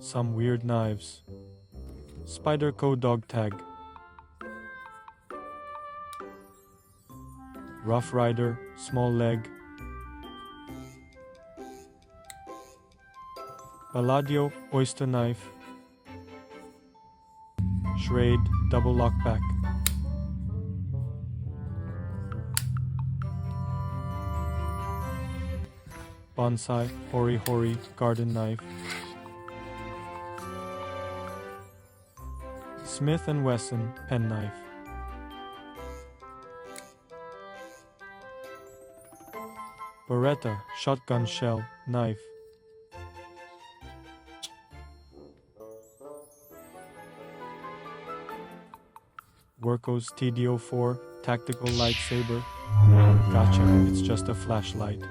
Some weird knives. Spyderco dog tag. Rough Rider, small leg. Palladio, oyster knife. Schrade, double lockback. Bonsai, Hori Hori, garden knife. Smith & Wesson, penknife. Beretta, shotgun shell, knife. Werco's TDO4, tactical lightsaber. Gotcha, it's just a flashlight.